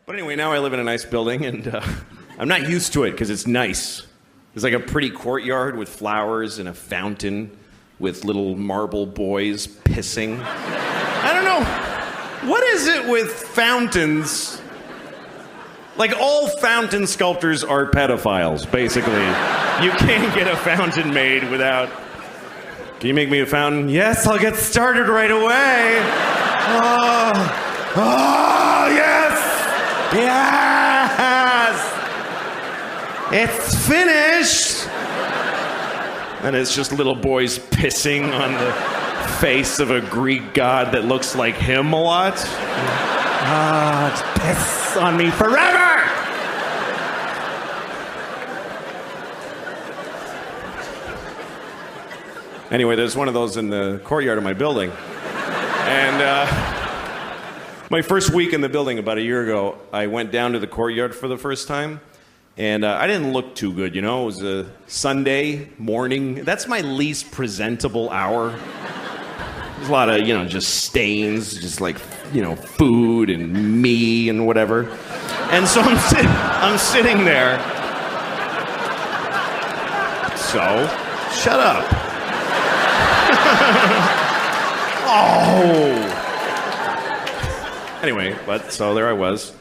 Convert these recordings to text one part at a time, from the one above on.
But anyway, now I live in a nice building, and I'm not used to it because it's nice. There's like a pretty courtyard with flowers and a fountain with little marble boys pissing. I don't know. What is it with fountains? Like, all fountain sculptors are pedophiles, basically. You can't get a fountain made without... Can you make me a fountain? Yes, I'll get started right away. Oh, yes! Yes! It's finished! And it's just little boys pissing on the face of a Greek god that looks like him a lot. It's piss on me forever! Anyway, there's one of those in the courtyard of my building. And my first week in the building about a year ago, I went down to the courtyard for the first time. And I didn't look too good, you know? It was a Sunday morning. That's my least presentable hour. There's a lot of, just stains, just like, food and me and whatever. And so I'm sitting there. So, shut up. Oh. Anyway, so there I was.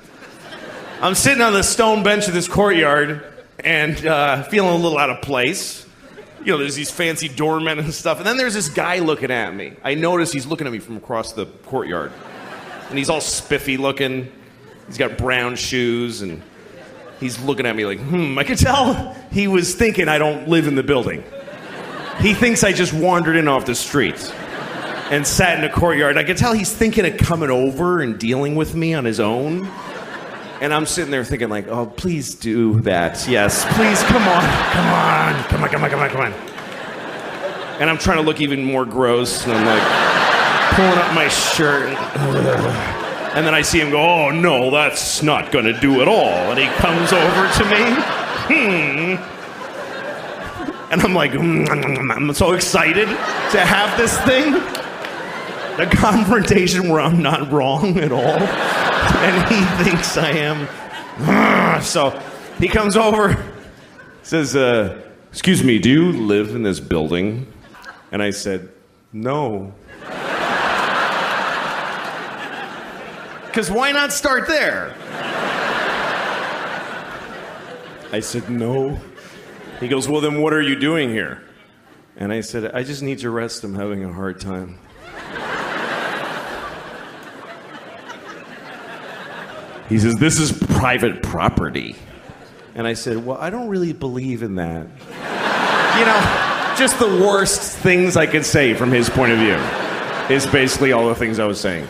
I'm sitting on the stone bench of this courtyard and feeling a little out of place. There's these fancy doormen and stuff. And then there's this guy looking at me. I notice he's looking at me from across the courtyard. And he's all spiffy looking. He's got brown shoes and he's looking at me like, I could tell he was thinking I don't live in the building. He thinks I just wandered in off the street and sat in the courtyard. I could tell he's thinking of coming over and dealing with me on his own. And I'm sitting there thinking like, oh, please do that. Yes, please, come on. And I'm trying to look even more gross. And I'm like pulling up my shirt. And then I see him go, oh, no, that's not going to do at all. And he comes over to me. And I'm like, I'm so excited to have this thing. The confrontation where I'm not wrong at all. And he thinks I am. So he comes over, says, excuse me, do you live in this building? And I said, no. Because why not start there? I said, no. He goes, well, then what are you doing here? And I said, I just need your rest. I'm having a hard time. He says, this is private property. And I said, well, I don't really believe in that. Just the worst things I could say from his point of view is basically all the things I was saying.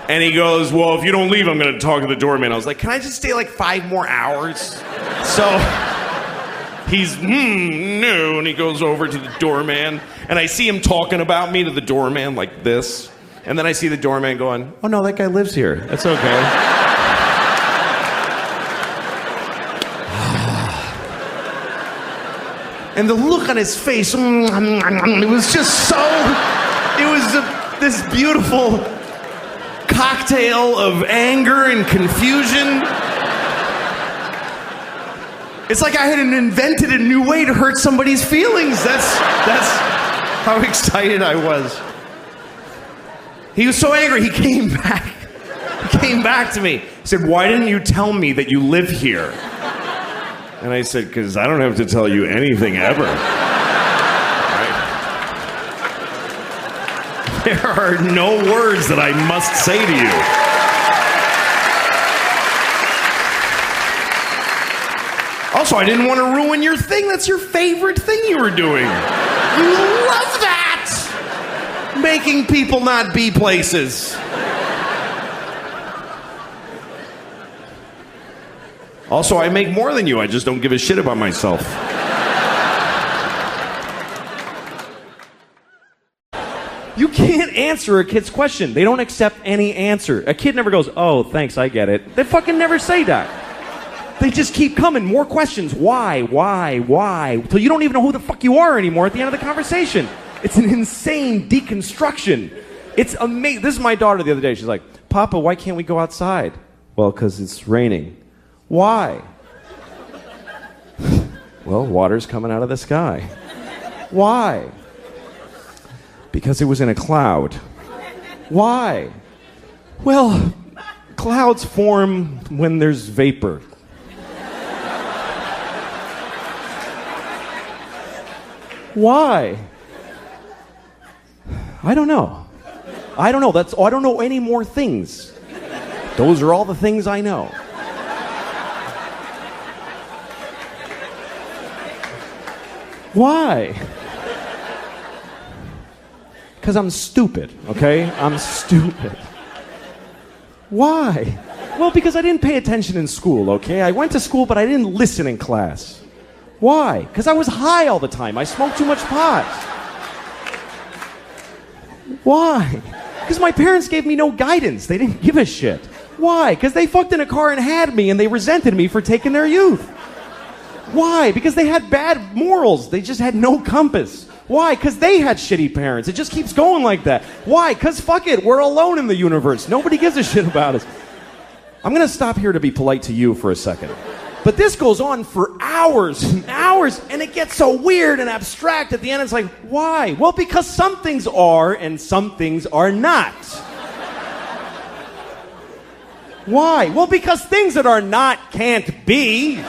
And he goes, well, if you don't leave, I'm going to talk to the doorman. I was like, can I just stay like 5 more hours? So he's, no. And he goes over to the doorman. And I see him talking about me to the doorman like this. And then I see the doorman going, oh, no, that guy lives here. That's okay. And the look on his face, it was just so, this beautiful cocktail of anger and confusion. It's like I had invented a new way to hurt somebody's feelings. That's how excited I was. He was so angry, he came back. He came back to me. He said, why didn't you tell me that you live here? And I said, because I don't have to tell you anything ever. Right? There are no words that I must say to you. Also, I didn't want to ruin your thing. That's your favorite thing you were doing. You love that! Making people not be places. Also, I make more than you. I just don't give a shit about myself. You can't answer a kid's question. They don't accept any answer. A kid never goes, oh, thanks, I get it. They fucking never say that. They just keep coming. More questions. Why? Till you don't even know who the fuck you are anymore at the end of the conversation. It's an insane deconstruction. It's amazing. This is my daughter the other day. She's like, Papa, why can't we go outside? Well, because it's raining. Why? Well, water's coming out of the sky. Why? Because it was in a cloud. Why? Well, clouds form when there's vapor. Why? I don't know. I don't know. I don't know any more things. Those are all the things I know. Why? Because I'm stupid, okay? I'm stupid. Why? Well, because I didn't pay attention in school, okay? I went to school, but I didn't listen in class. Why? Because I was high all the time. I smoked too much pot. Why? Because my parents gave me no guidance. They didn't give a shit. Why? Because they fucked in a car and had me, and they resented me for taking their youth. Why? Because they had bad morals. They just had no compass. Why? Because they had shitty parents. It just keeps going like that. Why? Because fuck it, we're alone in the universe. Nobody gives a shit about us. I'm going to stop here to be polite to you for a second. But this goes on for hours and hours, and it gets so weird and abstract at the end. It's like, why? Well, because some things are and some things are not. Why? Well, because things that are not can't be.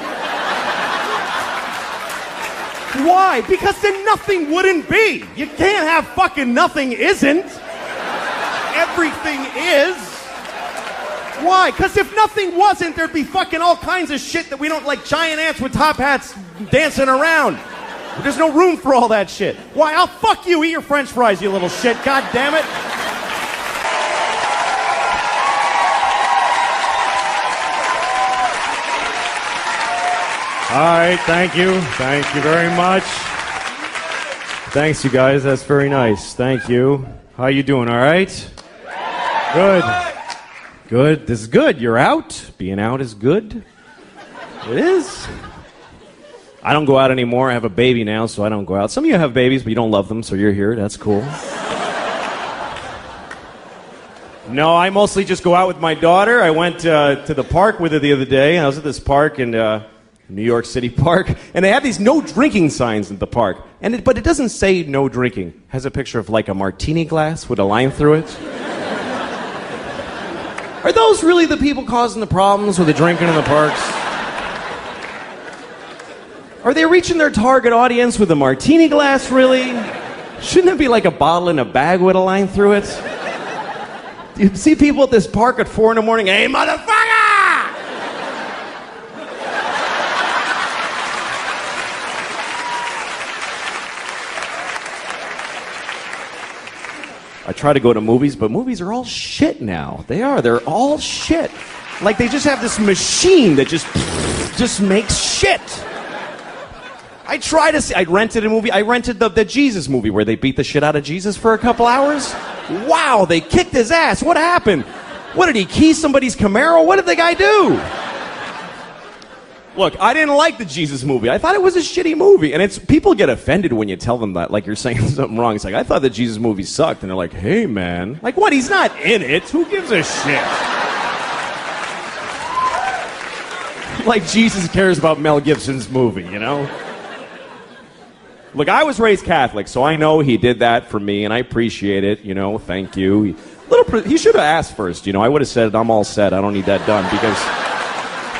Why? Because then nothing wouldn't be. You can't have fucking nothing isn't. Everything is. Why? Because if nothing wasn't, there'd be fucking all kinds of shit that we don't like, giant ants with top hats dancing around. There's no room for all that shit. Why? I'll fuck you. Eat your french fries, you little shit. God damn it. All right, thank you. Thank you very much. Thanks, you guys. That's very nice. Thank you. How you doing, all right? Good. Good. This is good. You're out. Being out is good. It is. I don't go out anymore. I have a baby now, so I don't go out. Some of you have babies, but you don't love them, so you're here. That's cool. No, I mostly just go out with my daughter. I went to the park with her the other day. I was at this park in New York City Park, and they have these no drinking signs at the park. But it doesn't say no drinking. It has a picture of like a martini glass with a line through it. Are those really the people causing the problems with the drinking in the parks? Are they reaching their target audience with a martini glass, really? Shouldn't it be like a bottle in a bag with a line through it? You see people at this park at 4 a.m, hey, motherfucker! I try to go to movies, but movies are all shit now. They are. They're all shit. Like they just have this machine that just makes shit. I rented a movie. I rented the Jesus movie where they beat the shit out of Jesus for a couple hours. Wow, they kicked his ass. What happened? What, did he key somebody's Camaro? What did the guy do? Look, I didn't like the Jesus movie. I thought it was a shitty movie. And people get offended when you tell them that, like you're saying something wrong. It's like, I thought the Jesus movie sucked. And they're like, hey, man. Like, what? He's not in it. Who gives a shit? Like Jesus cares about Mel Gibson's movie, you know? Look, I was raised Catholic, so I know he did that for me, and I appreciate it, you know, thank you. He should have asked first, you know. I would have said, I'm all set, I don't need that done, because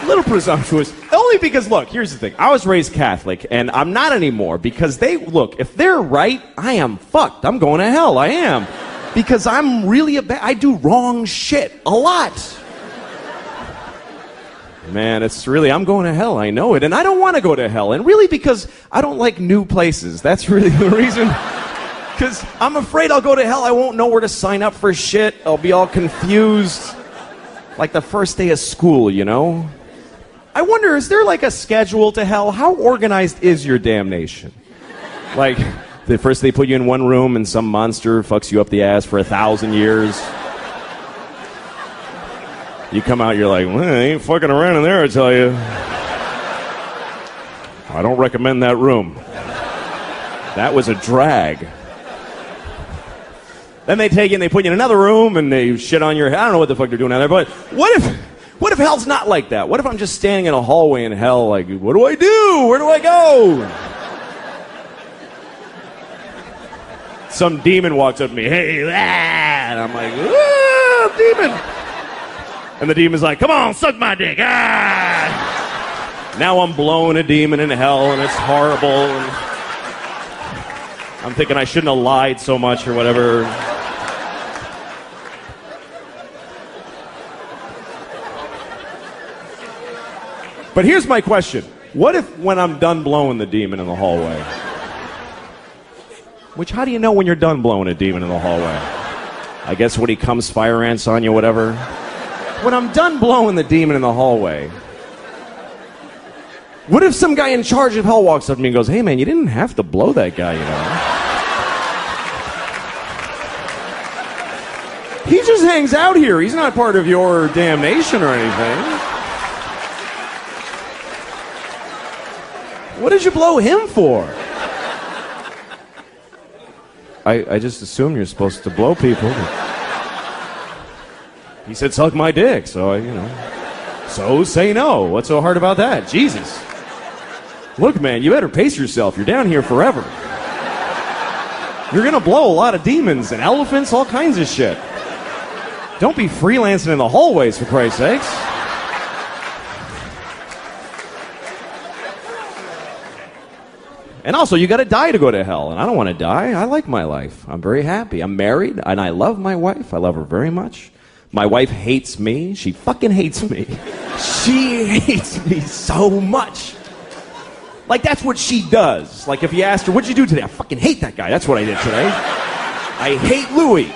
a little presumptuous. Only because, look, here's the thing. I was raised Catholic, and I'm not anymore, because if they're right, I am fucked. I'm going to hell, I am. Because I'm really I do wrong shit, a lot. Man, I'm going to hell, I know it, and I don't want to go to hell, and really because I don't like new places. That's really the reason. Because I'm afraid I'll go to hell, I won't know where to sign up for shit, I'll be all confused. Like the first day of school, you know? I wonder, is there like a schedule to hell? How organized is your damnation? Like, first they put you in one room and some monster fucks you up the ass for 1,000 years. You come out, you're like, well, I ain't fucking around in there, I tell you. I don't recommend that room. That was a drag. Then they take you and they put you in another room and they shit on your head. I don't know what the fuck they're doing out there, but what What if hell's not like that? What if I'm just standing in a hallway in hell like, what do I do? Where do I go? Some demon walks up to me, hey, and I'm like, demon. And the demon's like, come on, suck my dick. Now I'm blowing a demon in hell, and it's horrible. And I'm thinking I shouldn't have lied so much or whatever. But here's my question. What if when I'm done blowing the demon in the hallway? Which, how do you know when you're done blowing a demon in the hallway? I guess when he comes fire ants on you, whatever. When I'm done blowing the demon in the hallway, what if some guy in charge of hell walks up to me and goes, hey man, you didn't have to blow that guy, you know? He just hangs out here. He's not part of your damnation or anything. What did you blow him for? I just assume you're supposed to blow people. He said, suck my dick, so so say no. What's so hard about that? Jesus. Look, man, you better pace yourself. You're down here forever. You're gonna blow a lot of demons and elephants, all kinds of shit. Don't be freelancing in the hallways, for Christ's sakes. And also, you gotta die to go to hell, and I don't want to die. I like my life. I'm very happy. I'm married, and I love my wife. I love her very much. My wife hates me. She fucking hates me. She hates me so much. Like, that's what she does. Like, if you asked her, what'd you do today? I fucking hate that guy. That's what I did today. I hate Louis.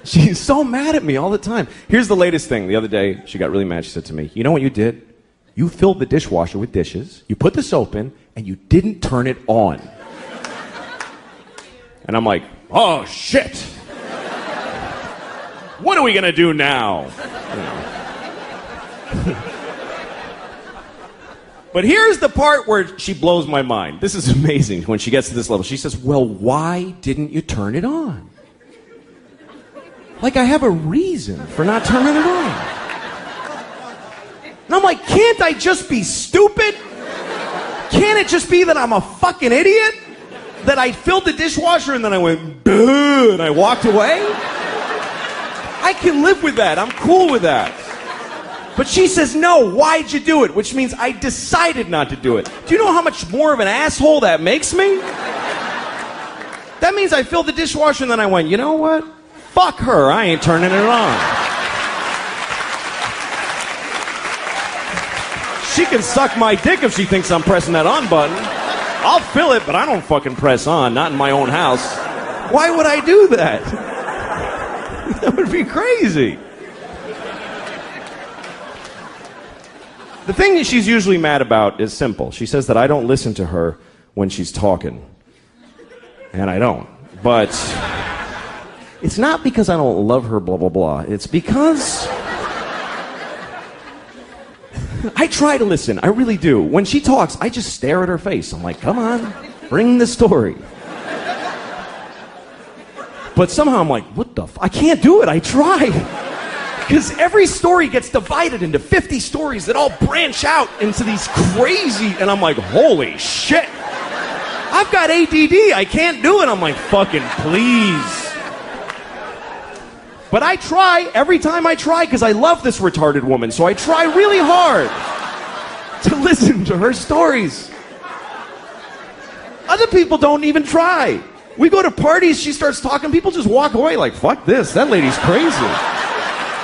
She's so mad at me all the time. Here's the latest thing. The other day, she got really mad. She said to me, you know what you did? You filled the dishwasher with dishes, you put the soap in, and you didn't turn it on. And I'm like, oh, shit. What are we going to do now? But here's the part where she blows my mind. This is amazing when she gets to this level. She says, well, why didn't you turn it on? Like I have a reason for not turning it on. And I'm like, can't I just be stupid? Can't it just be that I'm a fucking idiot? That I filled the dishwasher and then I went, duh, and I walked away? I can live with that. I'm cool with that. But she says, no, why'd you do it? Which means I decided not to do it. Do you know how much more of an asshole that makes me? That means I filled the dishwasher and then I went, you know what? Fuck her. I ain't turning it on. She can suck my dick if she thinks I'm pressing that on button. I'll fill it, but I don't fucking press on, not in my own house. Why would I do that? That would be crazy. The thing that she's usually mad about is simple. She says that I don't listen to her when she's talking. And I don't. But it's not because I don't love her, blah, blah, blah. It's because I try to listen. I really do. When she talks, I just stare at her face. I'm like, come on, bring the story. But somehow I'm like, what the I can't do it. I try. Because every story gets divided into 50 stories that all branch out into these crazy... And I'm like, holy shit. I've got ADD. I can't do it. I'm like, fucking please. But I try every time I try because I love this retarded woman. So I try really hard to listen to her stories. Other people don't even try. We go to parties, she starts talking, people just walk away like, fuck this, that lady's crazy.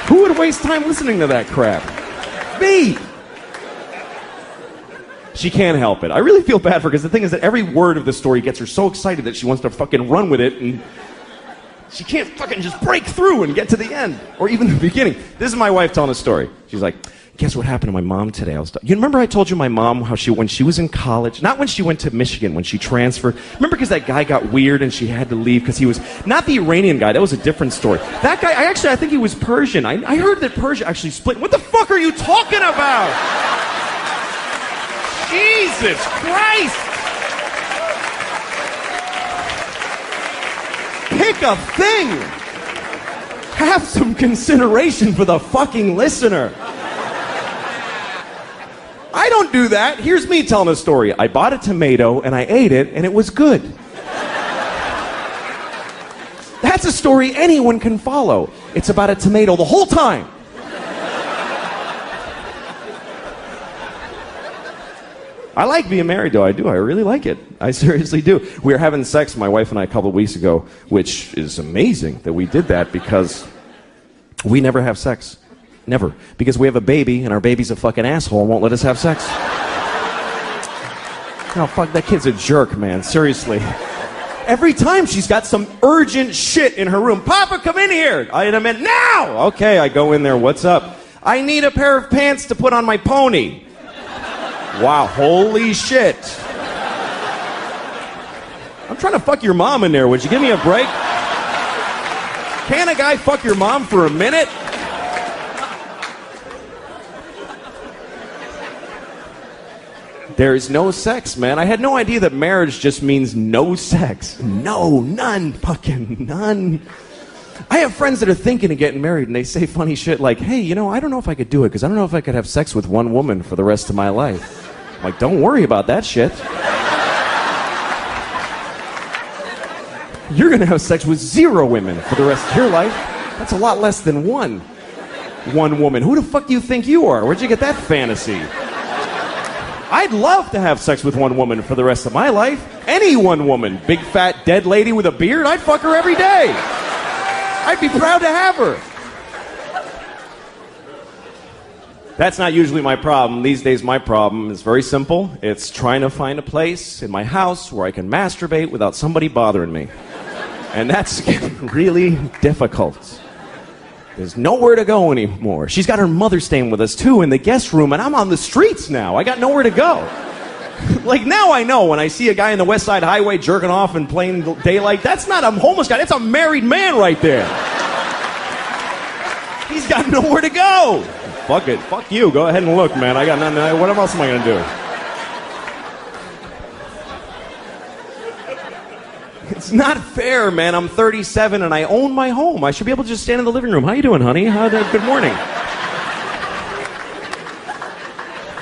Who would waste time listening to that crap? Me. She can't help it. I really feel bad for her because the thing is that every word of the story gets her so excited that she wants to fucking run with it and she can't fucking just break through and get to the end, or even the beginning. This is my wife telling a story. She's like, guess what happened to my mom today? You remember I told you my mom how when she was in college, not when she went to Michigan, when she transferred. Remember because that guy got weird and she had to leave because he was, not the Iranian guy, that was a different story. That guy, I think he was Persian. I heard that Persia actually split. What the fuck are you talking about? Jesus Christ! Pick a thing. Have some consideration for the fucking listener. I don't do that. Here's me telling a story. I bought a tomato and I ate it and it was good. That's a story anyone can follow. It's about a tomato the whole time. I like being married, though. I do. I really like it. I seriously do. We were having sex, my wife and I, a couple of weeks ago, which is amazing that we did that because we never have sex. Never. Because we have a baby, and our baby's a fucking asshole and won't let us have sex. No, fuck, that kid's a jerk, man. Seriously. Every time she's got some urgent shit in her room. Papa, come in here. In a minute. Now! Okay, I go in there. What's up? I need a pair of pants to put on my pony. Wow, holy shit. I'm trying to fuck your mom in there. Would you give me a break? Can a guy fuck your mom for a minute? There's no sex, man. I had no idea that marriage just means no sex. No, none, fucking none. I have friends that are thinking of getting married, and they say funny shit like, hey, you know, I don't know if I could do it, because I don't know if I could have sex with one woman for the rest of my life. I'm like, don't worry about that shit. You're going to have sex with 0 women for the rest of your life. That's a lot less than one woman. Who the fuck do you think you are? Where'd you get that fantasy? I'd love to have sex with one woman for the rest of my life. Any one woman. Big, fat, dead lady with a beard, I'd fuck her every day. I'd be proud to have her. That's not usually my problem. These days, my problem is very simple. It's trying to find a place in my house where I can masturbate without somebody bothering me. And that's getting really difficult. There's nowhere to go anymore. She's got her mother staying with us, too, in the guest room, and I'm on the streets now. I got nowhere to go. Like, now I know when I see a guy in the West Side Highway jerking off in plain daylight, that's not a homeless guy, that's a married man right there. He's got nowhere to go. Fuck it. Fuck you. Go ahead and look, man. I got nothing. What else am I going to do? It's not fair, man. I'm 37 and I own my home. I should be able to just stand in the living room. How you doing, honey? Good morning.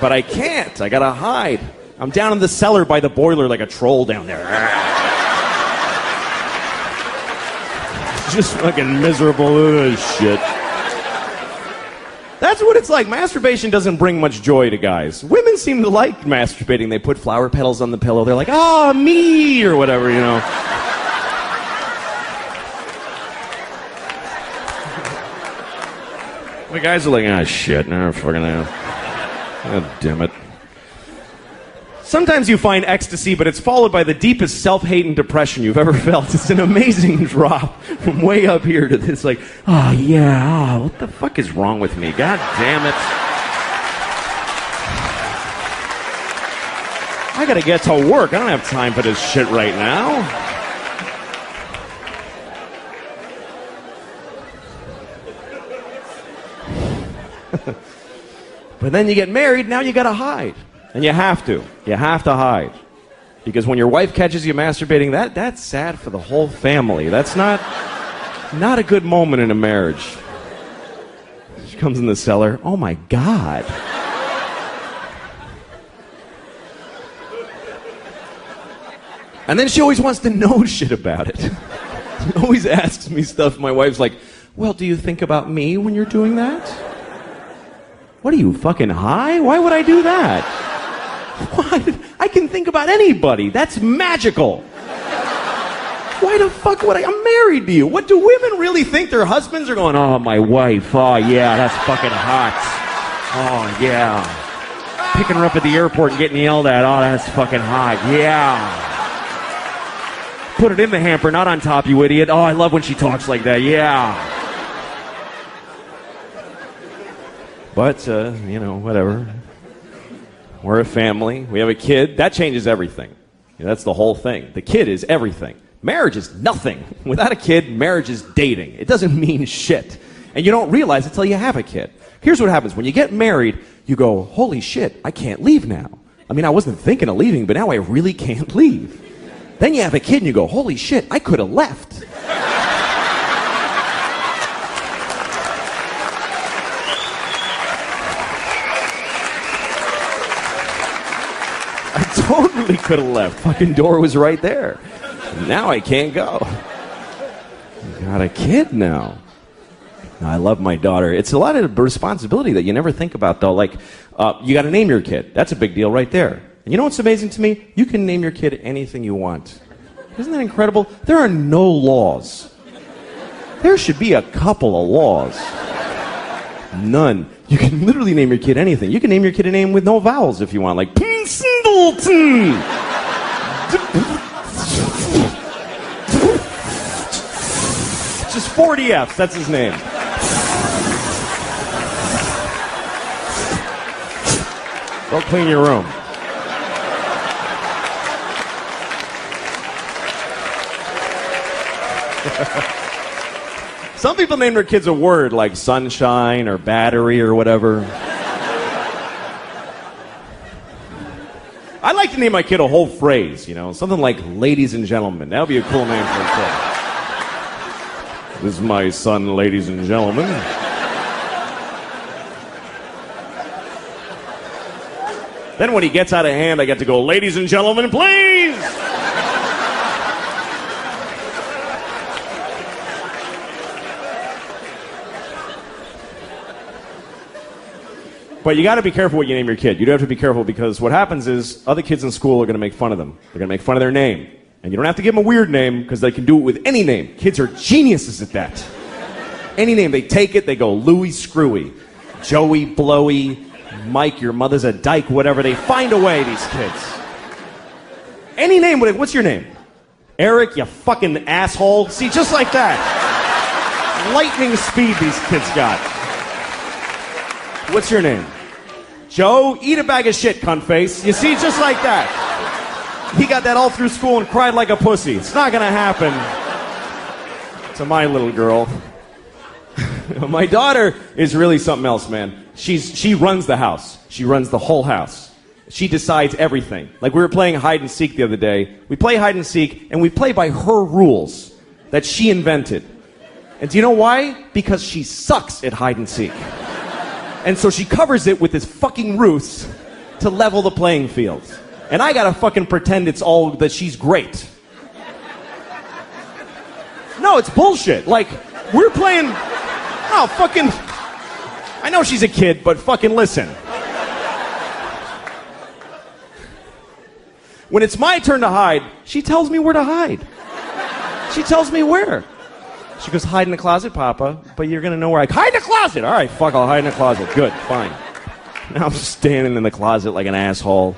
But I can't. I gotta hide. I'm down in the cellar by the boiler like a troll down there. Just fucking miserable shit. That's what it's like. Masturbation doesn't bring much joy to guys. Women seem to like masturbating. They put flower petals on the pillow. They're like, oh, me, or whatever, you know. The guys are like, ah, shit, no, fucking hell. God damn it. Sometimes you find ecstasy, but it's followed by the deepest self-hate and depression you've ever felt. It's an amazing drop from way up here to this, like, oh, yeah, oh, what the fuck is wrong with me? God damn it. I gotta get to work. I don't have time for this shit right now. But then you get married, now you gotta hide. And you have to. You have to hide. Because when your wife catches you masturbating, that's sad for the whole family. That's not a good moment in a marriage. She comes in the cellar. Oh my God. And then she always wants to know shit about it. She always asks me stuff. My wife's like, well, do you think about me when you're doing that? What are you, fucking high? Why would I do that? What? I can think about anybody. That's magical. Why the fuck would I? I'm married to you. What do women really think their husbands are going, oh, my wife. Oh, yeah, that's fucking hot. Oh, yeah. Picking her up at the airport and getting yelled at. Oh, that's fucking hot. Yeah. Put it in the hamper, not on top, you idiot. Oh, I love when she talks like that. Yeah. But, you know, whatever. We're a family. We have a kid. That changes everything. You know, that's the whole thing. The kid is everything. Marriage is nothing. Without a kid, marriage is dating. It doesn't mean shit. And you don't realize it until you have a kid. Here's what happens. When you get married, you go, holy shit, I can't leave now. I mean, I wasn't thinking of leaving, but now I really can't leave. Then you have a kid and you go, holy shit, I could have left. totally could have left. Fucking door was right there. Now I can't go. Got a kid now. I love my daughter. It's a lot of responsibility that you never think about, though. Like, you got to name your kid. That's a big deal right there. And you know what's amazing to me? You can name your kid anything you want. Isn't that incredible? There are no laws. There should be a couple of laws. None. You can literally name your kid anything. You can name your kid a name with no vowels if you want, like Singleton. Just 40 F's. That's his name. Go clean your room. Some people name their kids a word like sunshine or battery or whatever. I'd like to name my kid a whole phrase, you know, something like ladies and gentlemen. That would be a cool name for a kid. This is my son, ladies and gentlemen. Then when he gets out of hand, I get to go, ladies and gentlemen, please! But you got to be careful what you name your kid. You do have to be careful because what happens is other kids in school are going to make fun of them. They're going to make fun of their name. And you don't have to give them a weird name because they can do it with any name. Kids are geniuses at that. Any name, they take it, they go Louie Screwy, Joey Blowy, Mike, your mother's a dyke, whatever. They find a way, these kids. Any name, what's your name? Eric, you fucking asshole. See, just like that. Lightning speed these kids got. What's your name? Joe, eat a bag of shit, cunt face. You see, just like that. He got that all through school and cried like a pussy. It's not gonna happen to my little girl. My daughter is really something else, man. She runs the house. She runs the whole house. She decides everything. Like we were playing hide and seek the other day. We play hide and seek, and we play by her rules that she invented. And do you know why? Because she sucks at hide and seek. And so she covers it with this fucking ruse to level the playing field. And I gotta fucking pretend it's all that she's great. No, it's bullshit. Like, we're playing... Oh, fucking... I know she's a kid, but fucking listen. When it's my turn to hide, she tells me where to hide. She tells me where. She goes, hide in the closet, Papa, but you're gonna know where I... Hide in the closet! All right, fuck, I'll hide in the closet. Good, fine. Now I'm standing in the closet like an asshole.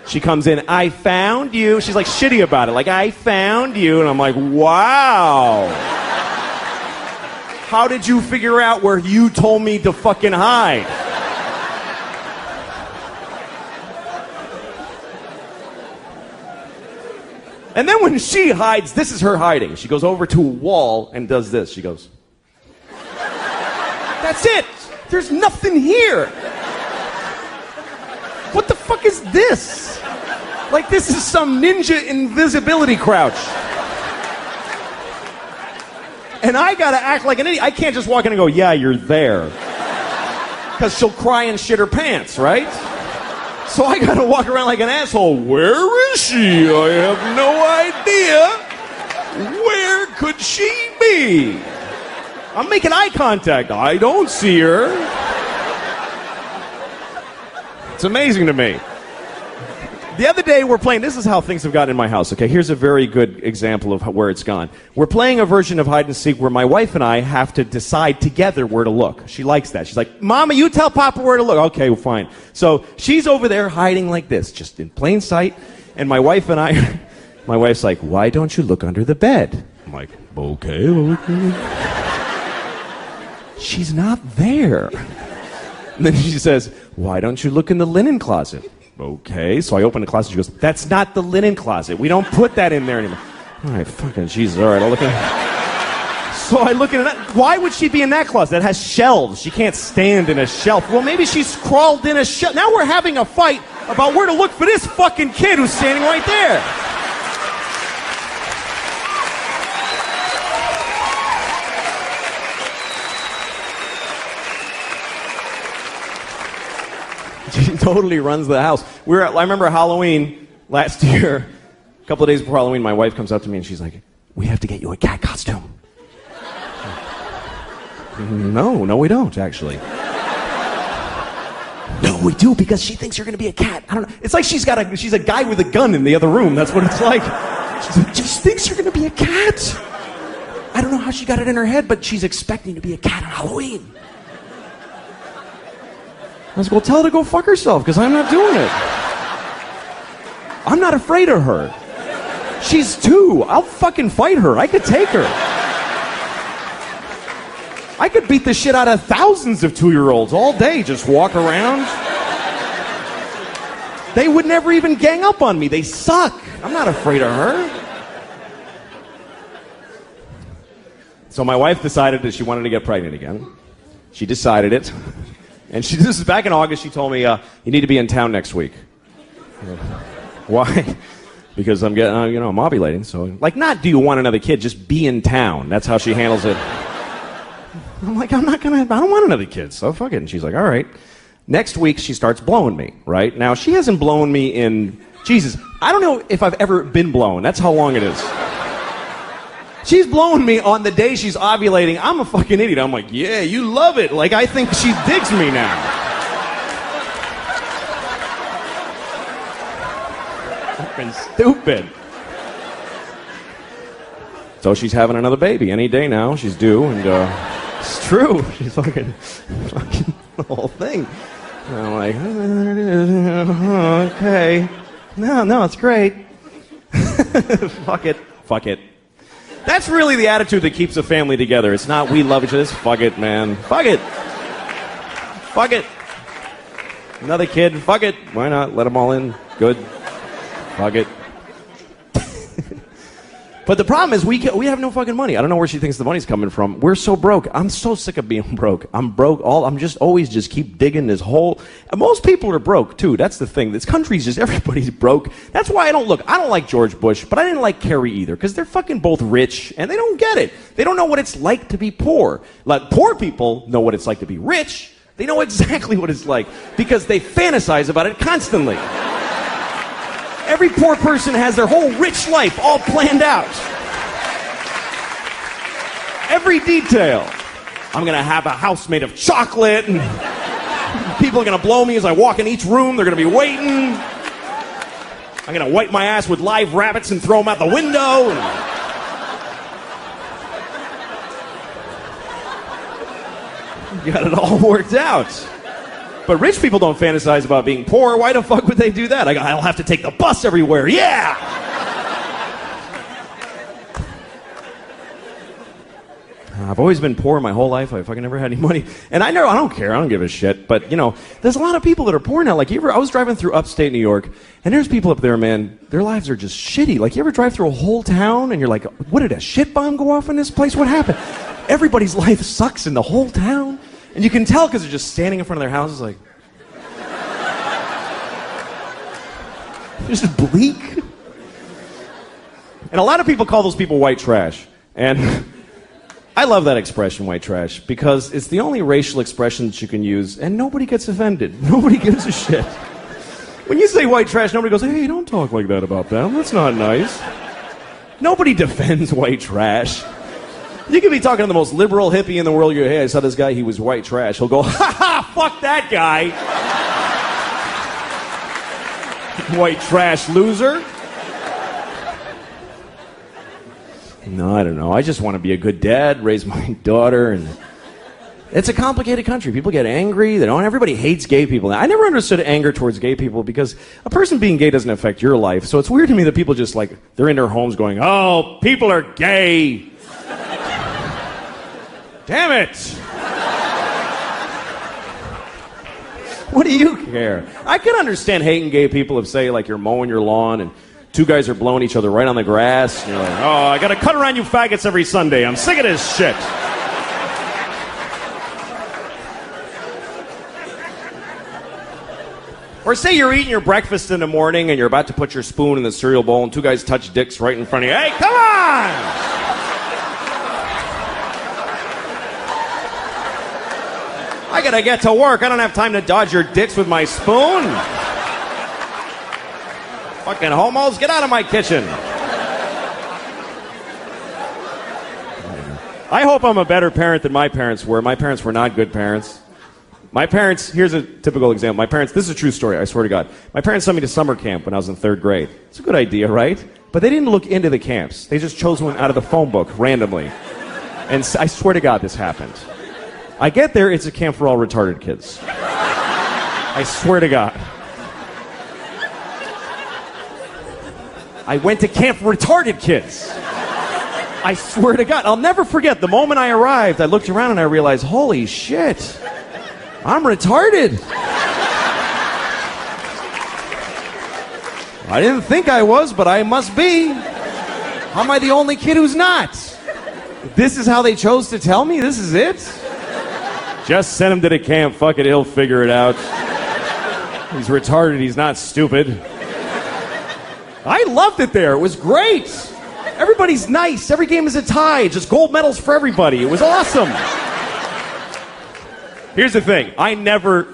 She comes in, I found you. She's like shitty about it, like, I found you. And I'm like, wow. How did you figure out where you told me to fucking hide? And then when she hides, this is her hiding. She goes over to a wall and does this. She goes, that's it. There's nothing here. What the fuck is this? Like this is some ninja invisibility crouch. And I gotta act like an idiot. I can't just walk in and go, yeah, you're there. Because she'll cry and shit her pants, right? So I gotta walk around like an asshole. Where is she? I have no idea. Where could she be? I'm making eye contact. I don't see her. It's amazing to me. The other day we're playing, this is how things have gotten in my house, okay? Here's a very good example of where it's gone. We're playing a version of hide and seek where my wife and I have to decide together where to look. She likes that. She's like, Mama, you tell Papa where to look. Okay, well, fine. So she's over there hiding like this, just in plain sight. And my wife and I, my wife's like, why don't you look under the bed? I'm like, okay. She's not there. And then she says, why don't you look in the linen closet? Okay, so I open the closet. She goes, that's not the linen closet. We don't put that in there anymore. All right, fucking Jesus. All right, I'll look at it. So I look at it. Why would she be in that closet? That has shelves. She can't stand in a shelf. Well, maybe she's crawled in a shelf. Now we're having a fight about where to look for this fucking kid who's standing right there. She totally runs the house. I remember Halloween last year, a couple of days before Halloween, my wife comes up to me and she's like, we have to get you a cat costume. No, we don't, actually. No, we do, because she thinks you're going to be a cat. I don't know. It's like she's a guy with a gun in the other room. That's what it's like. She thinks you're going to be a cat. I don't know how she got it in her head, but she's expecting to be a cat on Halloween. I was like, well, tell her to go fuck herself, because I'm not doing it. I'm not afraid of her. She's 2. I'll fucking fight her. I could take her. I could beat the shit out of thousands of 2-year-olds all day, just walk around. They would never even gang up on me. They suck. I'm not afraid of her. So my wife decided that she wanted to get pregnant again. She decided it. And this is back in August. She told me, you need to be in town next week. Why? Because I'm getting, I'm ovulating. So, not do you want another kid, just be in town. That's how she handles it. I'm like, I don't want another kid, so fuck it. And she's like, all right. Next week, she starts blowing me, right? Now, she hasn't blown me in, Jesus, I don't know if I've ever been blown. That's how long it is. She's blowing me on the day she's ovulating. I'm a fucking idiot. I'm like, yeah, you love it. I think she digs me now. Fucking stupid. So she's having another baby any day now. She's due, and it's true. She's fucking the whole thing. And I'm like, there it is. Okay. No, it's great. Fuck it. That's really the attitude that keeps a family together. It's not we love each other. It's fuck it, man. Fuck it. Another kid. Fuck it. Why not? Let them all in. Good. Fuck it. But the problem is we have no fucking money. I don't know where she thinks the money's coming from. We're so broke. I'm so sick of being broke. I'm broke. I'm just always keep digging this hole. And most people are broke too. That's the thing. This country's just everybody's broke. That's why I don't like George Bush, but I didn't like Kerry either, because they're fucking both rich and they don't get it. They don't know what it's like to be poor. Poor people know what it's like to be rich. They know exactly what it's like because they fantasize about it constantly. Every poor person has their whole rich life all planned out. Every detail. I'm going to have a house made of chocolate, and people are going to blow me as I walk in each room. They're going to be waiting. I'm going to wipe my ass with live rabbits and throw them out the window. Got it all worked out. But rich people don't fantasize about being poor. Why the fuck would they do that? I'll have to take the bus everywhere. Yeah! I've always been poor my whole life. I fucking never had any money. And I don't care. I don't give a shit. But, there's a lot of people that are poor now. I was driving through upstate New York, and there's people up there, man, their lives are just shitty. You ever drive through a whole town, and you're like, what, did a shit bomb go off in this place? What happened? Everybody's life sucks in the whole town. And you can tell because they're just standing in front of their houses like... just bleak. And a lot of people call those people white trash. And I love that expression, white trash, because it's the only racial expression that you can use, and nobody gets offended. Nobody gives a shit. When you say white trash, nobody goes, hey, don't talk like that about them. That's not nice. Nobody defends white trash. You could be talking to the most liberal hippie in the world. You go, hey, I saw this guy, he was white trash. He'll go, ha ha, fuck that guy. White trash loser. No, I don't know. I just want to be a good dad, raise my daughter, and it's a complicated country. People get angry. Everybody hates gay people. I never understood anger towards gay people because a person being gay doesn't affect your life. So it's weird to me that people just they're in their homes going, oh, people are gay. Damn it! What do you care? I can understand hating gay people if, say, you're mowing your lawn and two guys are blowing each other right on the grass. And you're like, oh, I gotta cut around you faggots every Sunday. I'm sick of this shit. Or say you're eating your breakfast in the morning and you're about to put your spoon in the cereal bowl and two guys touch dicks right in front of you. Hey, come on! I gotta get to work. I don't have time to dodge your dicks with my spoon. Fucking homos, get out of my kitchen. I hope I'm a better parent than my parents were. My parents were not good parents. My parents, here's a typical example. My parents, this is a true story, I swear to God. My parents sent me to summer camp when I was in 3rd grade. It's a good idea, right? But they didn't look into the camps. They just chose one out of the phone book randomly. And I swear to God this happened. I get there, it's a camp for all retarded kids. I swear to God. I went to camp for retarded kids. I swear to God. I'll never forget the moment I arrived. I looked around and I realized, holy shit, I'm retarded. I didn't think I was, but I must be. How am I the only kid who's not? This is how they chose to tell me? This is it? Just send him to the camp. Fuck it, he'll figure it out. He's retarded, he's not stupid. I loved it there. It was great. Everybody's nice. Every game is a tie. Just gold medals for everybody. It was awesome. Here's the thing. I never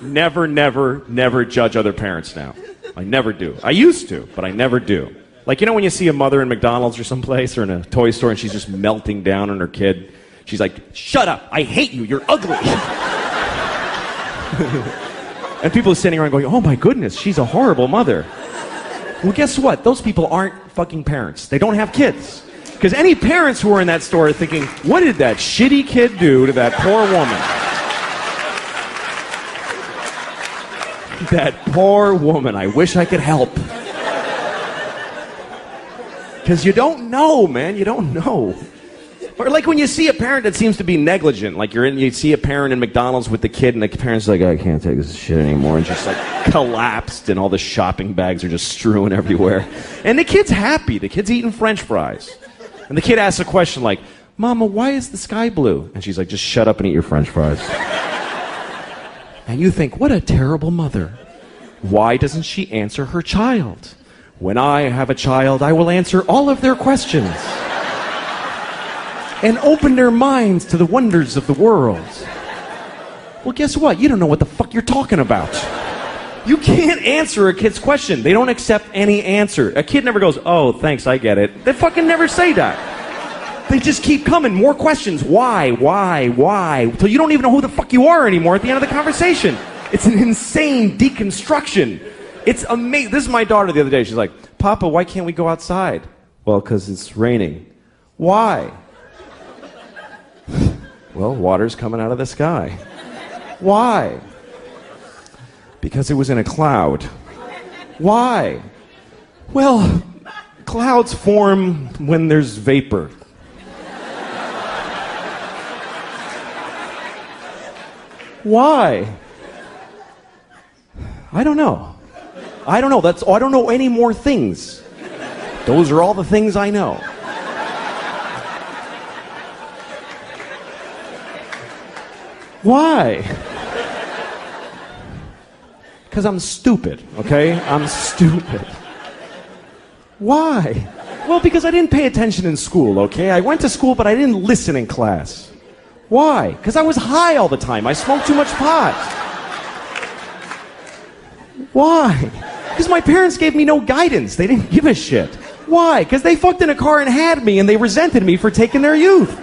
judge other parents now. I never do. I used to, but I never do. Like, you know when you see a mother in McDonald's or someplace or in a toy store and she's just melting down on her kid? She's like, shut up. I hate you. You're ugly. And people are sitting around going, oh my goodness, she's a horrible mother. Well, guess what? Those people aren't fucking parents. They don't have kids. Because any parents who are in that store are thinking, what did that shitty kid do to that poor woman? That poor woman. I wish I could help. Because you don't know, man. You don't know. Or like when you see a parent that seems to be negligent, like you see a parent in McDonald's with the kid, and the parent's like, I can't take this shit anymore, and just like collapsed, and all the shopping bags are just strewn everywhere. And the kid's happy. The kid's eating French fries. And the kid asks a question like, Mama, why is the sky blue? And she's like, just shut up and eat your French fries. And you think, what a terrible mother. Why doesn't she answer her child? When I have a child, I will answer all of their questions. And open their minds to the wonders of the world. Well, guess what? You don't know what the fuck you're talking about. You can't answer a kid's question. They don't accept any answer. A kid never goes, oh, thanks, I get it. They fucking never say that. They just keep coming. More questions. Why? Till you don't even know who the fuck you are anymore at the end of the conversation. It's an insane deconstruction. It's amazing. This is my daughter the other day. She's like, Papa, why can't we go outside? Well, because it's raining. Why? Well, water's coming out of the sky. Why? Because it was in a cloud. Why? Well, clouds form when there's vapor. Why? I don't know. I don't know any more things. Those are all the things I know. Why? Because I'm stupid, okay? I'm stupid. Why? Well, because I didn't pay attention in school, okay? I went to school, but I didn't listen in class. Why? Because I was high all the time. I smoked too much pot. Why? Because my parents gave me no guidance. They didn't give a shit. Why? Because they fucked in a car and had me, and they resented me for taking their youth.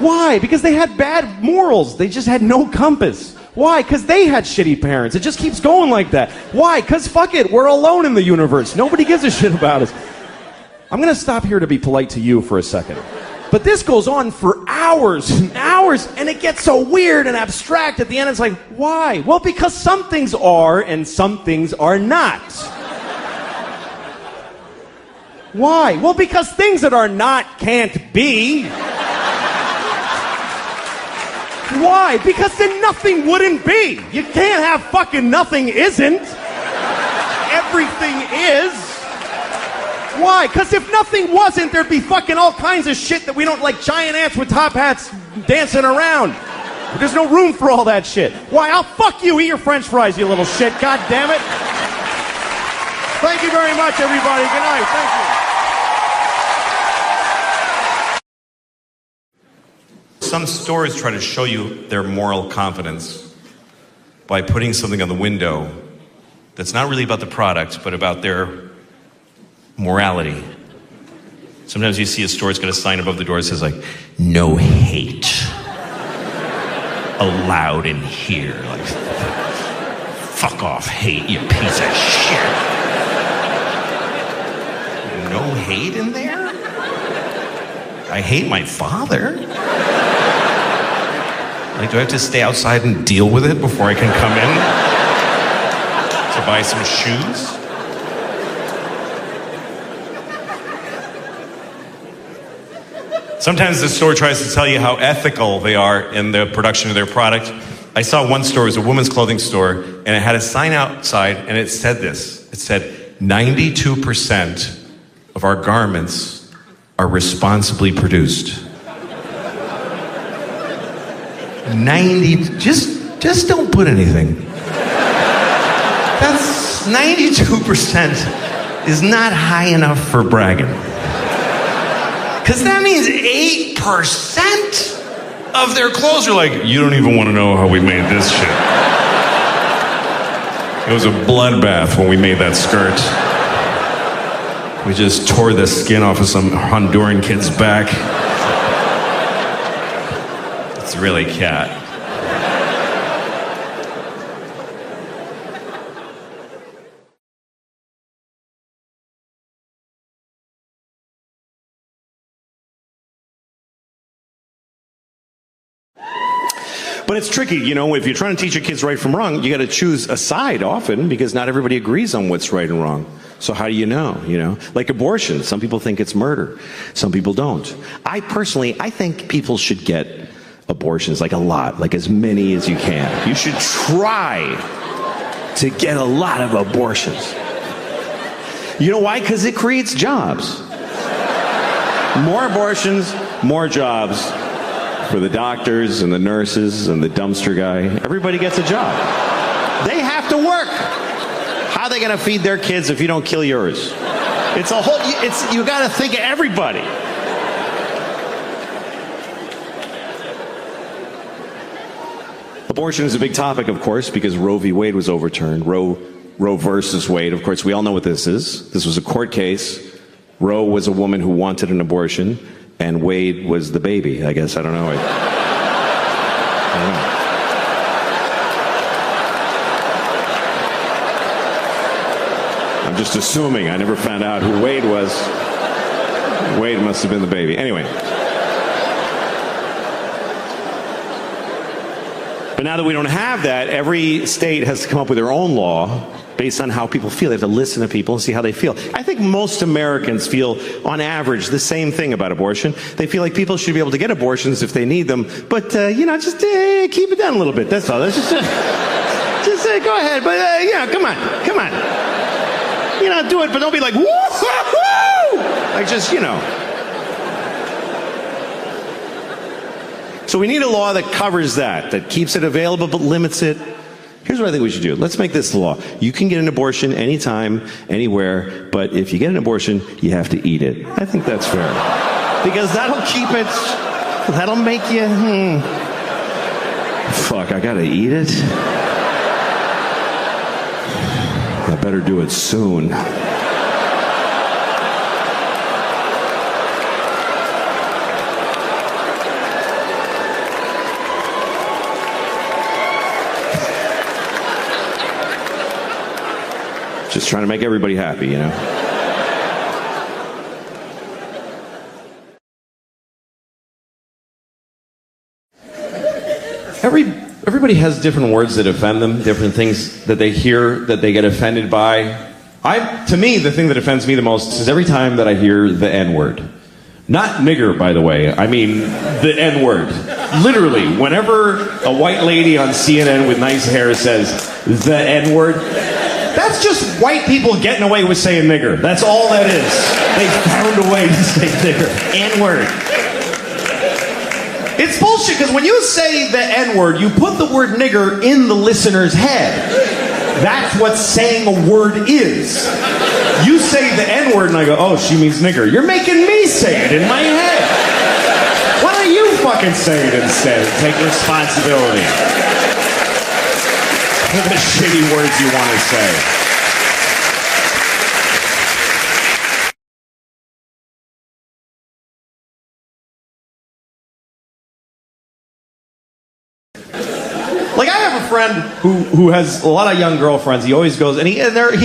Why? Because they had bad morals. They just had no compass. Why? Because they had shitty parents. It just keeps going like that. Why? Because fuck it, we're alone in the universe. Nobody gives a shit about us. I'm going to stop here to be polite to you for a second. But this goes on for hours and hours, and it gets so weird and abstract at the end. It's like, why? Well, because some things are and some things are not. Why? Well, because things that are not can't be. Why? Because then nothing wouldn't be. You can't have fucking nothing isn't. Everything is. Why? Because if nothing wasn't, there'd be fucking all kinds of shit that we don't like, giant ants with top hats dancing around. There's no room for all that shit. Why? I'll fuck you. Eat your French fries, you little shit. God damn it. Thank you very much, everybody. Good night. Thank you. Some stories try to show you their moral confidence. by putting something on the window that's not really about the product, but about their morality. Sometimes you see a store, it's got a sign above the door that says like, no hate allowed in here. Like, fuck off, hate, you piece of shit. No hate in there? I hate my father. Like, do I have to stay outside and deal with it before I can come in to buy some shoes? Sometimes the store tries to tell you how ethical they are in the production of their product. I saw one store, it was a women's clothing store, and it had a sign outside, and it said this. It said, 92% of our garments are responsibly produced. just don't put anything. That's 92% is not high enough for bragging. Because that means 8% of their clothes are like, you don't even want to know how we made this shit. It was a bloodbath when we made that skirt. We just tore the skin off of some Honduran kid's back. It's really cat. But it's tricky, you know, if you're trying to teach your kids right from wrong, you got to choose a side often because not everybody agrees on what's right and wrong. So how do you know, Like abortion, some people think it's murder. Some people don't. I think people should get abortions, like a lot, like as many as you can. You should try to get a lot of abortions. You know why? Because it creates jobs. More abortions, more jobs. For the doctors and the nurses and the dumpster guy, everybody gets a job. They have to work. How are they going to feed their kids if you don't kill yours? You got to think of everybody. Abortion is a big topic, of course, because Roe v. Wade was overturned. Roe versus Wade, of course, we all know what this is. This was a court case. Roe was a woman who wanted an abortion. And Wade was the baby, I guess. I don't know. I'm just assuming. I never found out who Wade was. Wade must have been the baby. Anyway. But now that we don't have that, every state has to come up with their own law based on how people feel. They have to listen to people and see how they feel. I think most Americans feel, on average, the same thing about abortion. They feel like people should be able to get abortions if they need them, but, just keep it down a little bit. That's all. That's just go ahead, but, come on. Do it, but don't be like, woo-hoo-hoo! Like, So we need a law that covers that keeps it available but limits it. Here's what I think we should do. Let's make this the law. You can get an abortion anytime, anywhere, but if you get an abortion, you have to eat it. I think that's fair. Because that'll make you, fuck, I gotta eat it? I better do it soon. Just trying to make everybody happy, Everybody has different words that offend them, different things that they hear that they get offended by. To me, the thing that offends me the most is every time that I hear the N-word. Not nigger, by the way. I mean the N-word. Literally, whenever a white lady on CNN with nice hair says the N-word, that's just white people getting away with saying nigger. That's all that is. They found a way to say nigger. N-word. It's bullshit, because when you say the N-word, you put the word nigger in the listener's head. That's what saying a word is. You say the N-word and I go, oh, she means nigger. You're making me say it in my head. Why don't you fucking say it instead? Take responsibility. the shitty words you want to say. Like, I have a friend who has a lot of young girlfriends. He always goes, and he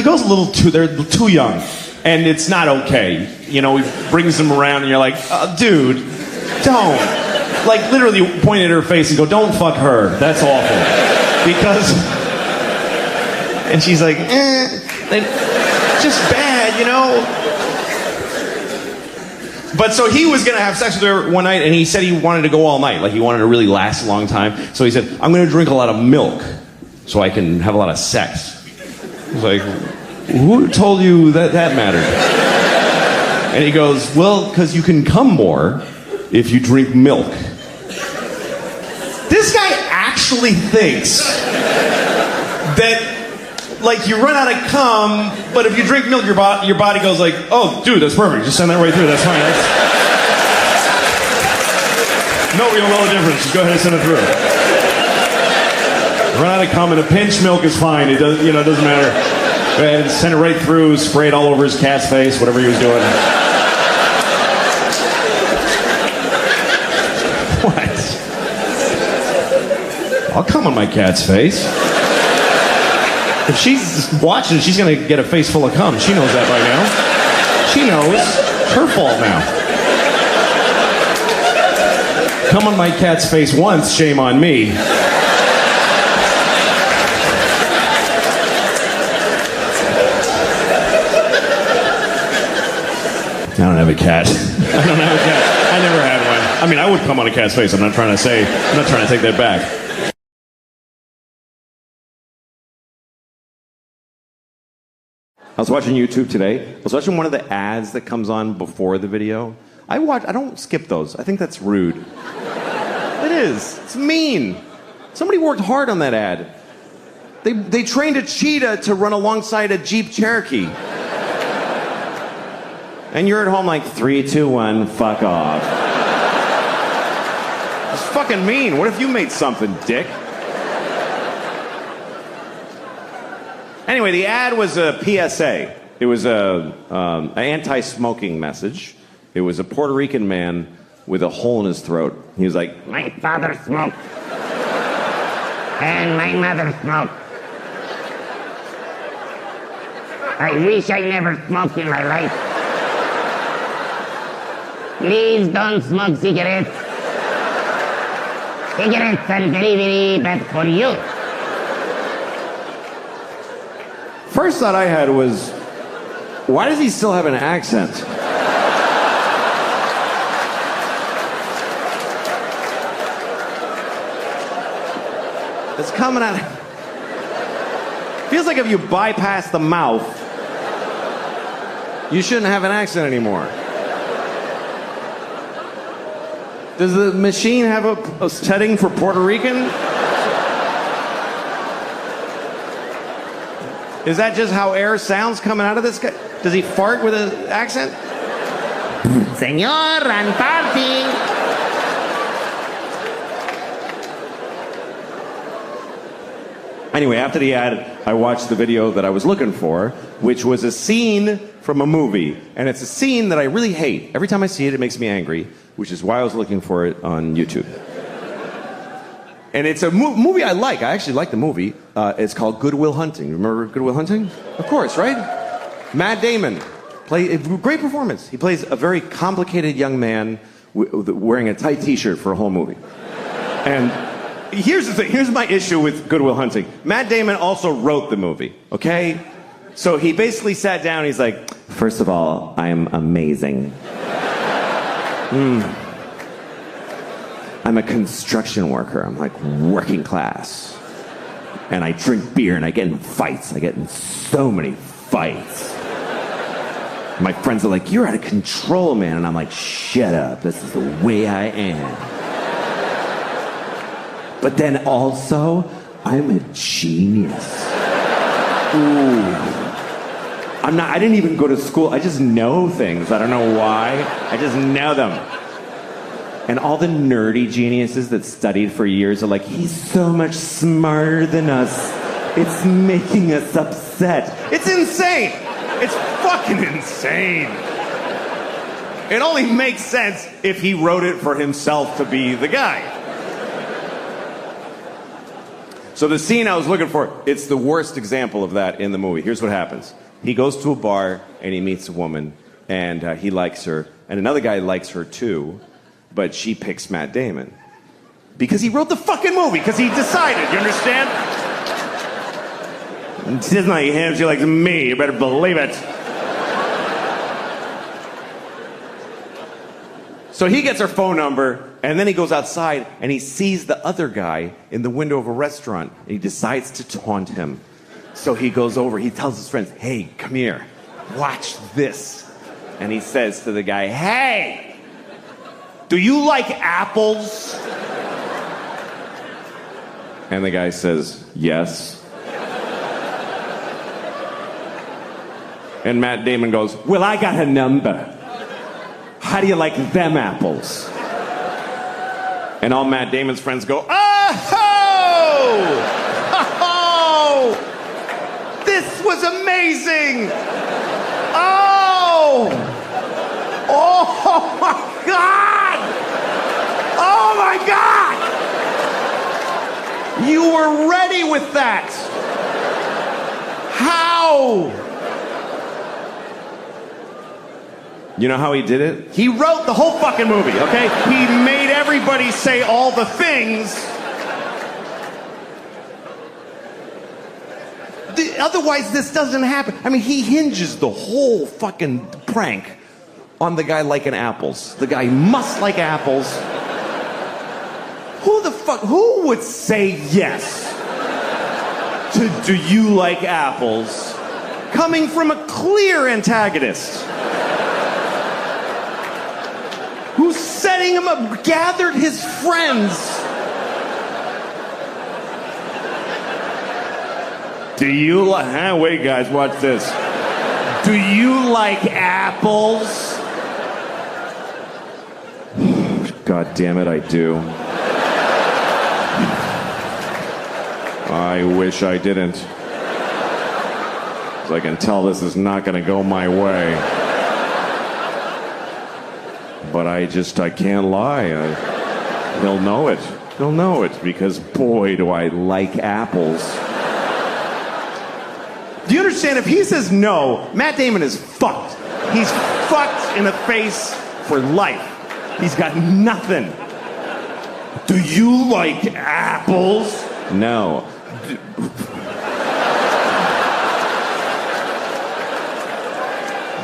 goes a little too, they're too young. And it's not okay. You know, he brings them around and you're like, dude, don't. Like, literally point at her face and go, don't fuck her. That's awful. Because, and she's like, just bad, you know? But so he was going to have sex with her one night, and he said he wanted to go all night. Like, he wanted to really last a long time. So he said, I'm going to drink a lot of milk so I can have a lot of sex. I was like, who told you that mattered? And he goes, well, because you can come more if you drink milk. This guy actually thinks that, like, you run out of cum, but if you drink milk, your body goes like, oh, dude, that's perfect. Just send that right through. That's fine. No real low difference. Just go ahead and send it through. Run out of cum and a pinch milk is fine. It doesn't, it doesn't matter. Go ahead and send it right through. Spray it all over his cat's face, whatever he was doing. What? I'll cum on my cat's face. If she's watching, she's going to get a face full of cum. She knows that by now. She knows. It's her fault now. Cum on my cat's face once, shame on me. I don't have a cat. I don't have a cat. I never had one. I mean, I would cum on a cat's face. I'm not trying to take that back. I was watching YouTube today. I was watching one of the ads that comes on before the video. I don't skip those. I think that's rude. It is. It's mean. Somebody worked hard on that ad. They trained a cheetah to run alongside a Jeep Cherokee. And you're at home like, 3, 2, 1, fuck off. It's fucking mean. What if you made something, dick? Anyway, the ad was a PSA. It was an anti-smoking message. It was a Puerto Rican man with a hole in his throat. He was like, my father smoked. And my mother smoked. I wish I never smoked in my life. Please don't smoke cigarettes. Cigarettes are very, very bad for you. First thought I had was, why does he still have an accent? It's coming out. Feels like if you bypass the mouth, you shouldn't have an accent anymore. Does the machine have a setting for Puerto Rican? Is that just how air sounds coming out of this guy? Does he fart with an accent? Señor, I'm farting. Anyway, after the ad, I watched the video that I was looking for, which was a scene from a movie. And it's a scene that I really hate. Every time I see it, it makes me angry, which is why I was looking for it on YouTube. And it's a movie I like. I actually like the movie. It's called Good Will Hunting. Remember Good Will Hunting? Of course, right? Matt Damon. Great performance. He plays a very complicated young man wearing a tight t-shirt for a whole movie. And here's the thing. Here's my issue with Good Will Hunting. Matt Damon also wrote the movie, okay? So he basically sat down and he's like, first of all, I am amazing. I'm a construction worker. I'm like working class. And I drink beer and I get in fights. I get in so many fights. My friends are like, you're out of control, man. And I'm like, shut up. This is the way I am. But then also, I'm a genius. Ooh. I didn't even go to school. I just know things. I don't know why. I just know them. And all the nerdy geniuses that studied for years are like, he's so much smarter than us. It's making us upset. It's insane. It's fucking insane. It only makes sense if he wrote it for himself to be the guy. So the scene I was looking for, it's the worst example of that in the movie. Here's what happens. He goes to a bar and he meets a woman and he likes her. And another guy likes her too, but she picks Matt Damon. Because he wrote the fucking movie, because he decided, you understand? She doesn't like him, she likes me, you better believe it. So he gets her phone number, and then he goes outside, and he sees the other guy in the window of a restaurant, and he decides to taunt him. So he goes over, he tells his friends, hey, come here, watch this. And he says to the guy, hey, do you like apples? And the guy says, yes. And Matt Damon goes, well, I got a number. How do you like them apples? And all Matt Damon's friends go, oh! Oh! This was amazing! Oh! Oh my God! Oh my God! You were ready with that! How? You know how he did it? He wrote the whole fucking movie, okay? He made everybody say all the things. Otherwise, this doesn't happen. I mean, he hinges the whole fucking prank on the guy liking apples. The guy must like apples. Who would say yes to do you like apples coming from a clear antagonist? Who's setting him up, gathered his friends. Do you like, wait guys, watch this. Do you like apples? God damn it, I do. I wish I didn't. 'Cause I can tell this is not gonna go my way. But I can't lie. He'll know it. He'll know it because boy, do I like apples. Do you understand? If he says no, Matt Damon is fucked. He's fucked in the face for life. He's got nothing. Do you like apples? No.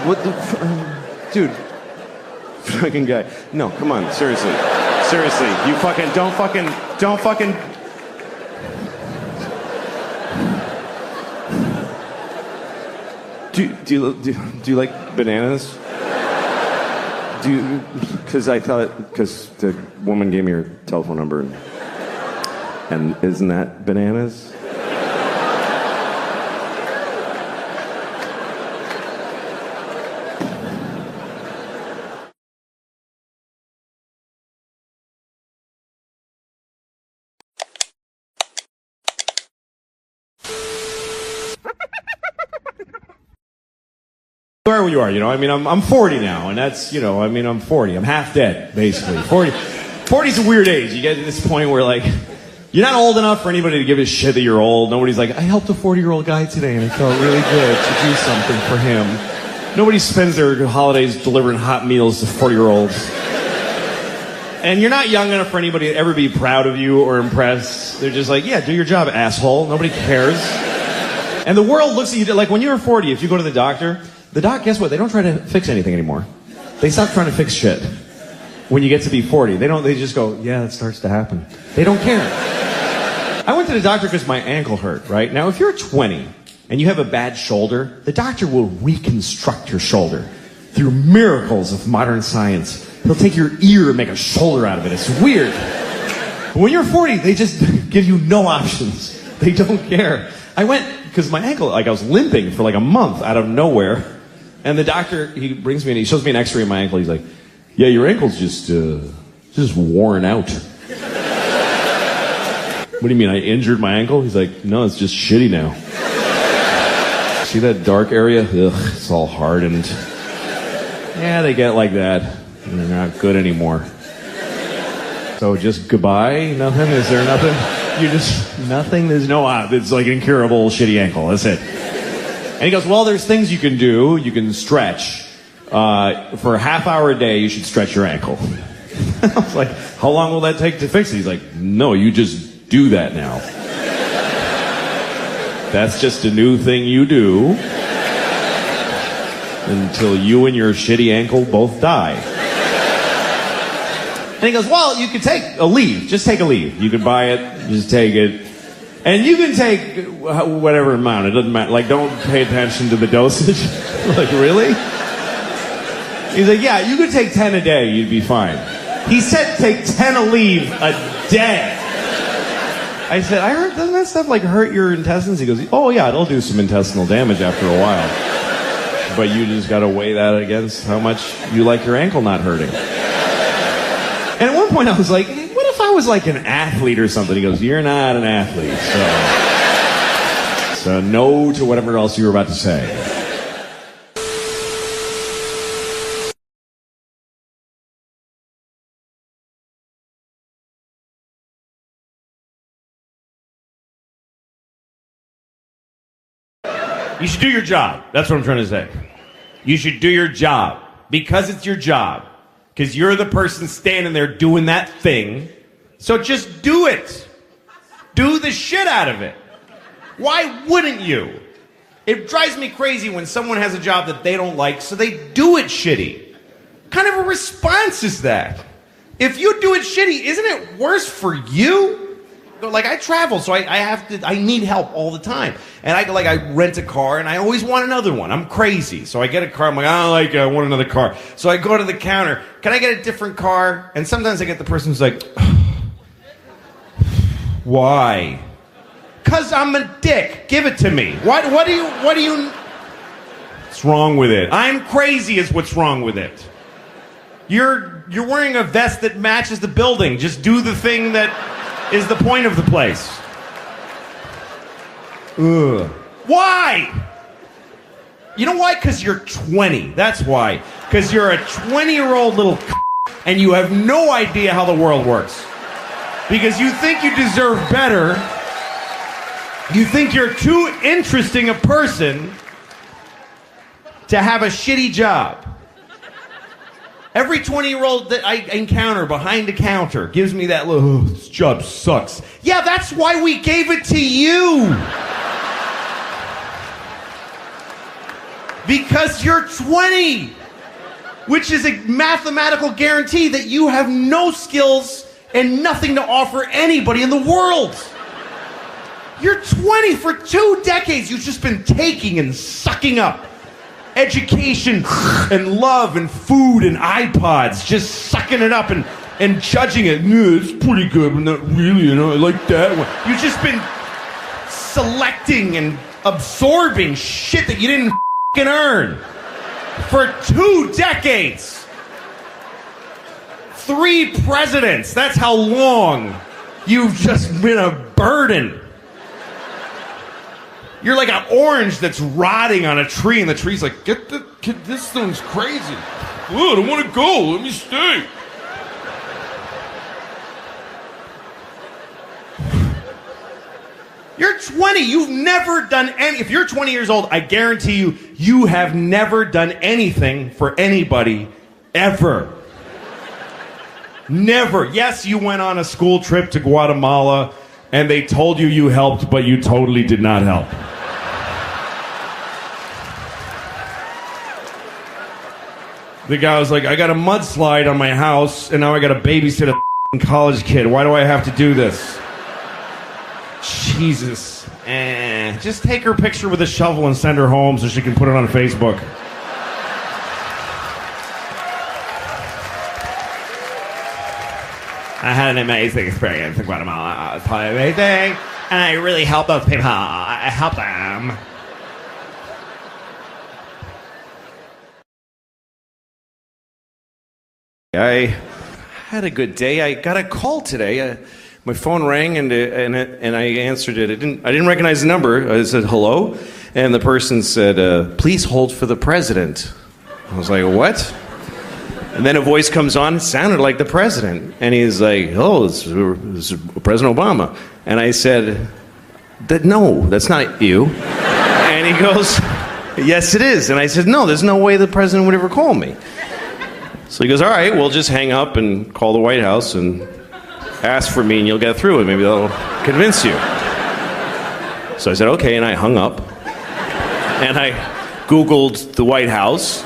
What the dude? Fucking guy. No, come on, seriously. Seriously, you fucking don't fucking. Do you like bananas? Because the woman gave me her telephone number, and isn't that bananas? Where you are, you know, I mean, I'm 40 now, and that's, you know, I mean, I'm 40. I'm half dead, basically. 40's a weird age. You get to this point where, like, you're not old enough for anybody to give a shit that you're old. Nobody's like, I helped a 40-year-old guy today, and it felt really good to do something for him. Nobody spends their holidays delivering hot meals to 40-year-olds. And you're not young enough for anybody to ever be proud of you or impressed. They're just like, yeah, do your job, asshole. Nobody cares. And the world looks at you like when you're 40, if you go to the doctor, guess what? They don't try to fix anything anymore. They stop trying to fix shit. When you get to be 40, they just go, yeah, it starts to happen. They don't care. I went to the doctor because my ankle hurt, right? Now, if you're 20 and you have a bad shoulder, the doctor will reconstruct your shoulder through miracles of modern science. He'll take your ear and make a shoulder out of it. It's weird. But when you're 40, they just give you no options. They don't care. I went because my ankle, like I was limping for like a month out of nowhere. And the doctor, he brings me in, he shows me an x-ray of my ankle. He's like, yeah, your ankle's just worn out. do you mean, I injured my ankle? He's like, no, it's just shitty now. See that dark area? Ugh, it's all hardened. Yeah, they get like that. And they're not good anymore. So just goodbye? Nothing? Is there nothing? You just, nothing? There's no, it's like incurable shitty ankle. That's it. And he goes, well, there's things you can do. You can stretch. For a half hour a day, you should stretch your ankle. I was like, how long will that take to fix it? He's like, no, you just do that now. That's just a new thing you do until you and your shitty ankle both die. And he goes, well, you can take a leave. Just take a leave. You can buy it, just take it. And you can take whatever amount. It doesn't matter. Like, don't pay attention to the dosage. Like, really? He's like, yeah, you could take 10 a day. You'd be fine. He said take 10 a leave a day. I said, I heard, doesn't that stuff like hurt your intestines? He goes, oh yeah, it'll do some intestinal damage after a while. But you just gotta weigh that against how much you like your ankle not hurting. And at one point I was like, hey, what if I was like an athlete or something? He goes, you're not an athlete. So no to whatever else you were about to say. You should do your job. That's what I'm trying to say. You should do your job because it's your job. Because you're the person standing there doing that thing. So just do it. Do the shit out of it. Why wouldn't you? It drives me crazy when someone has a job that they don't like, so they do it shitty. What kind of a response is that? If you do it shitty, isn't it worse for you? Like, I travel, so I need help all the time. And I rent a car, and I always want another one. I'm crazy. So I get a car, I'm like, I don't like it, I want another car. So I go to the counter, can I get a different car? And sometimes I get the person who's like, why? 'Cause I'm a dick. Give it to me. What do you, what's wrong with it? I'm crazy is what's wrong with it. You're wearing a vest that matches the building. Just do the thing that is the point of the place. Ugh. Why? You know why? Because you're 20. That's why. Because you're a 20-year-old little and you have no idea how the world works. Because you think you deserve better. You think you're too interesting a person to have a shitty job. Every 20-year-old that I encounter behind a counter gives me that look, oh, this job sucks. Yeah, that's why we gave it to you. Because you're 20, which is a mathematical guarantee that you have no skills and nothing to offer anybody in the world. You're 20 for 2 decades. You've just been taking and sucking up education and love and food and iPods, just sucking it up and judging it. No, it's pretty good, but not really, I like that one. You've just been selecting and absorbing shit that you didn't earn for 2 decades. 3 presidents, that's how long you've just been a burden. You're like an orange that's rotting on a tree, and the tree's like, this thing's crazy. Oh, I don't want to go. Let me stay. You're 20. You've never done any. If you're 20 years old, I guarantee you, you have never done anything for anybody ever. Never. Yes, you went on a school trip to Guatemala, and they told you you helped, but you totally did not help. The guy was like, I got a mudslide on my house, and now I got to babysit a college kid. Why do I have to do this? Jesus. Just take her picture with a shovel and send her home so she can put it on Facebook. I had an amazing experience in Guatemala. It was totally amazing, and I really helped those people. I helped them. I had a good day. I got a call today. my phone rang and I answered it. I didn't recognize the number. I said hello, and the person said, "Please hold for the president." I was like, "What?" And then a voice comes on. It sounded like the president, and he's like, "Oh, it's President Obama." And I said, "No, that's not you." And he goes, "Yes, it is." And I said, "No, there's no way the president would ever call me." So he goes, "All right, we'll just hang up and call the White House and ask for me and you'll get through it. Maybe they'll convince you." So I said, "Okay," and I hung up. And I Googled the White House.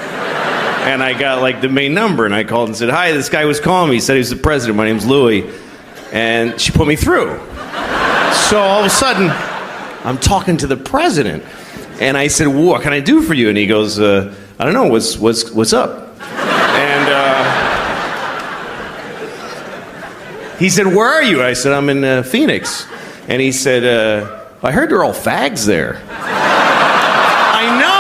And I got like the main number and I called and said, "Hi, this guy was calling me. He said he was the president. My name's Louis." And she put me through. So all of a sudden, I'm talking to the president. And I said, "What can I do for you?" And he goes, "I don't know, what's up?" And he said, "Where are you?" I said, "I'm in Phoenix." And he said, "I heard they're all fags there." I know.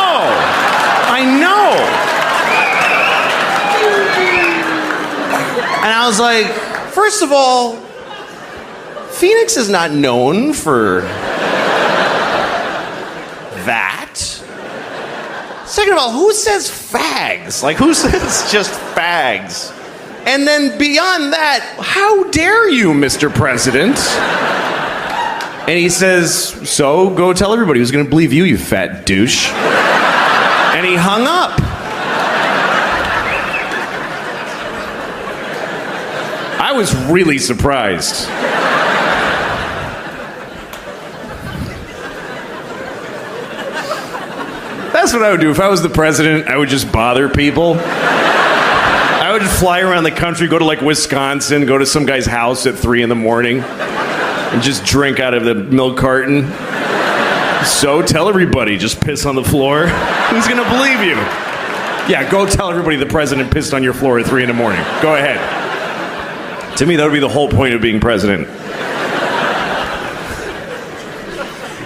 And I was like, first of all, Phoenix is not known for that. Second of all, who says fags? Like, who says just fags? And then beyond that, how dare you, Mr. President? And he says, "So, go tell everybody who's going to believe you, you fat douche." And he hung up. I was really surprised. That's what I would do. If I was the president, I would just bother people. I would fly around the country, go to like Wisconsin, go to some guy's house at 3 a.m. and just drink out of the milk carton. So tell everybody, just piss on the floor. Who's gonna believe you? Yeah, go tell everybody the president pissed on your floor at 3 a.m. Go ahead. To me, that would be the whole point of being president.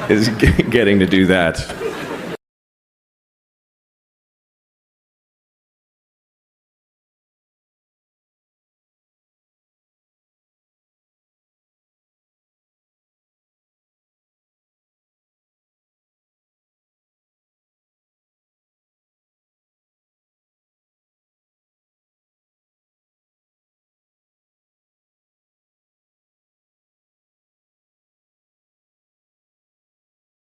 Is getting to do that.